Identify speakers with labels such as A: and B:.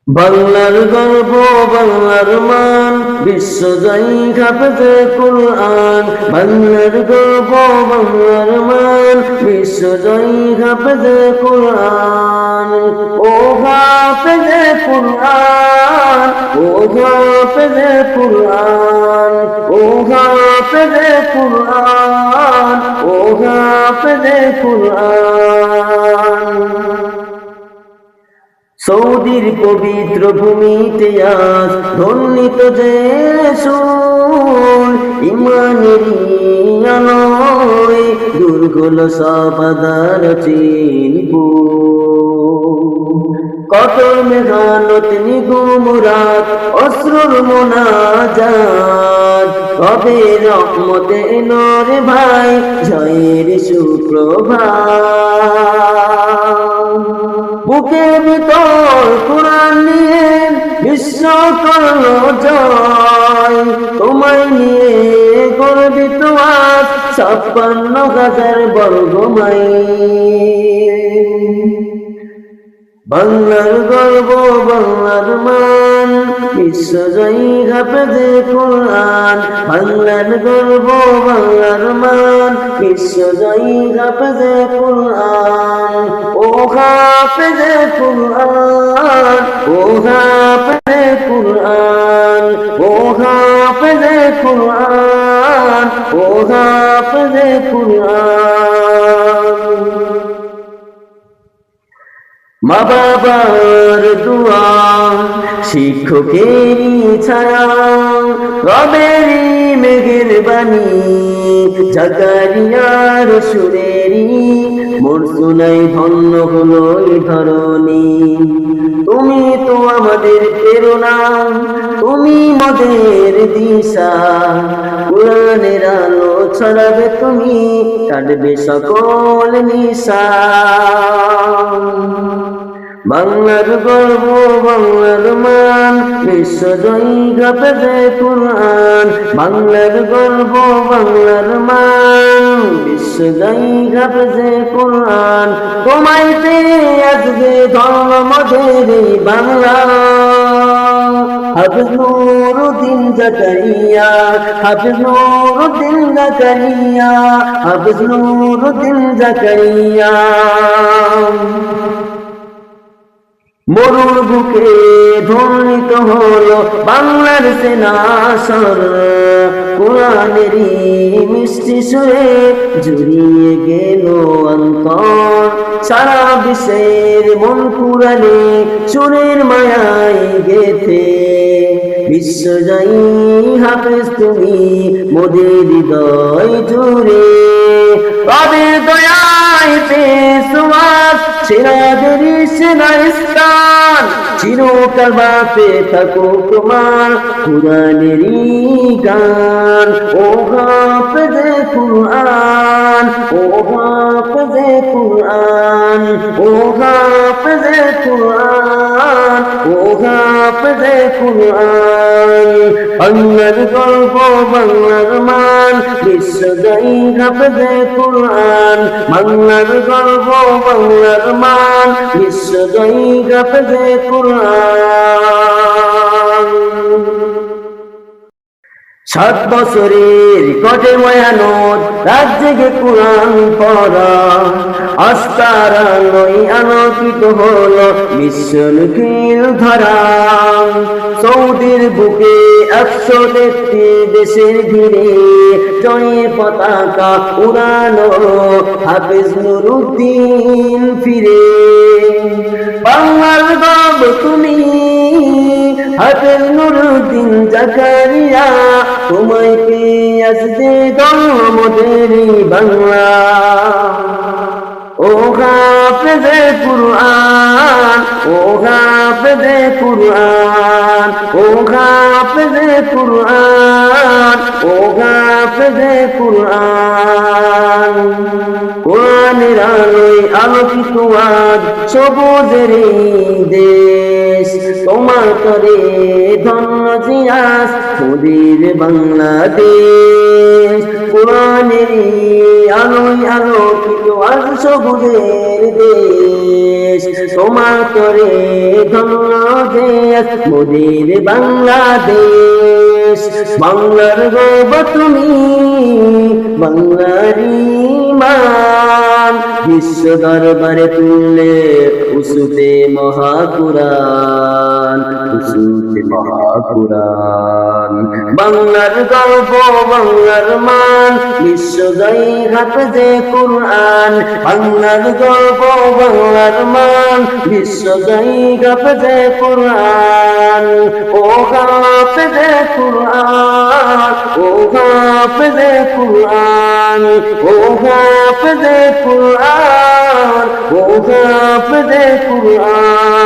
A: বাংলার গর্ব বাংলার মান বিশ্বজয়ী হাফেজে কুরআন। বাংলার গর্ব বাংলার মান বিশ্বজয়ী হাফেজে কুরআন। ও হাফেজে কুরআন, ও হাফেজে কুরআন, ও হাফেজে কুরআন, ও হাফেজে কুরআন। সৌদির পবিত্র ভূমিতে আজ ধ্বনিত যে সুর, ইমানেরই আলোয় দূর হলো সব বাধার চিনপুর। কঠোর মেঘানত নিগুম রাত অশ্রুর মোনাজাত, কবে রহমতে নর ভাই জয়ের সুপ্রভাত। বুকের ভিতর কোরআন নিয়ে বিশ্ব করলো জয়, তোমায় নিয়ে গর্বিত আজ 56,000 বর্গ মাইল। বাংলার গর্ব বাংলার মান বিশ্বজয়ী হাফেজে কুরআন। বাংলার গর্ব বাংলার মান বিশ্বজয়ী হাফেজে কুরআন। ও হাফেজে কুরআন, ও হাফেজে কুরআন, ও হাফেজে কুরআন, ও হাফেজে কুরআন। মা বাবার দোয়া শিক্ষকেরই ছায়া, রবেরই মেঘের বাণী জাকারিয়ার সুরেরই মোর শুনাই ধন্য হলো এই ধরণী। তুমি তো আমাদের প্রেরণা, তুমি মোদের দিশা, কোরআনের আলো ছড়াবে তুমি, কাটবে সকল নিশা। বাংলার গর্ব বাংলার মান বিশ্বজয়ী হাফেজে কুরআন। বাংলার গর্ব বাংলার মান বিশ্বজয়ী হাফেজে কুরআন। তোমায় পেয়ে আজকে ধন্য মোদের এই বাংলা। হাফেজ নুরুদ্দিন জাকারিয়া, হাফেজ নুরুদ্দিন জাকারিয়া, হাফেজ নুরুদ্দিন জাকারিয়া। মরুর বুকে ধ্বনিত হলো বাংলার সেনাসর, কোরআনেরই মিষ্টি সুরে জুড়িয়ে গেল অন্তর। সারা বিশ্বের মন কুরআনে সুরের মায়ায় গেথে, বিশ্বজয়ী হাফেজ তুমি মোদের হৃদয় জুড়ে। রবের দয়ায় পেয়েছো আজ সেনাদেরই সেনা স্থান, চিরকাল বাঁচতে থাকো তোমার কুরআনেরই গান। ও হাফেজে কুরআন, ও হাফেজে কুরআন, ও হাফেজে কুরআন, ও হাফেজে কুরআন। বাংলার গর্ব বাংলার মান বিশ্বজয়ী হাফেজে কুরআন। বাংলার গর্ব বাংলার মান বিশ্বজয়ী হাফেজে কুরআন। 7 বছরের কটে ময়ানত রাত জেগে কুরআন পড়া, আস্থার আলোয় আলোকিত হলো বিশ্ব নিখিল ধরা। সৌদির বুকে 133 দেশের ভিড়ে জয়ের পতাকা উড়ানো হাফেজ নুরুদ্দিন ফিরে। বাংলার গর্ব তুমি হাফেজ নুরুদ্দিন জাকারিয়া, তোমায় পেয়ে আসবে ধন্য মোদের বাংলা। ও হাফেজে কুরআন, ও হাফেজে কুরআন, ও হাফেজে কুরআন, ও হাফেজে কুরআন। কোরআনের আলোয় আলোকিত আজ সবুজের দেশ, তোমার তরে ধন্য জিয়াস মোদের বাংলাদেশ কোরআনের আলোয় আলোকিত আজ সবুজের দেশ তোমার তরে ধন্য দেশ মোদের বাংলাদেশ বাংলার গর্ব তুমি বাংলারি মান বিশ্ব দরবারে তুললে উসুতে মহাকুরান উসুতে মহাকুরান বাংলার গর্ব বাংলার মান বিশ্বজয়ী হাফেজে কুরআন বাংলার গর্ব বাংলার মান বিশ্বজয়ী হাফেজে কুরআন ও হাফেজে কুরআন ও হাফেজে কুরআন ও হাফেজে কুরআন ও হাফেজে কুরআন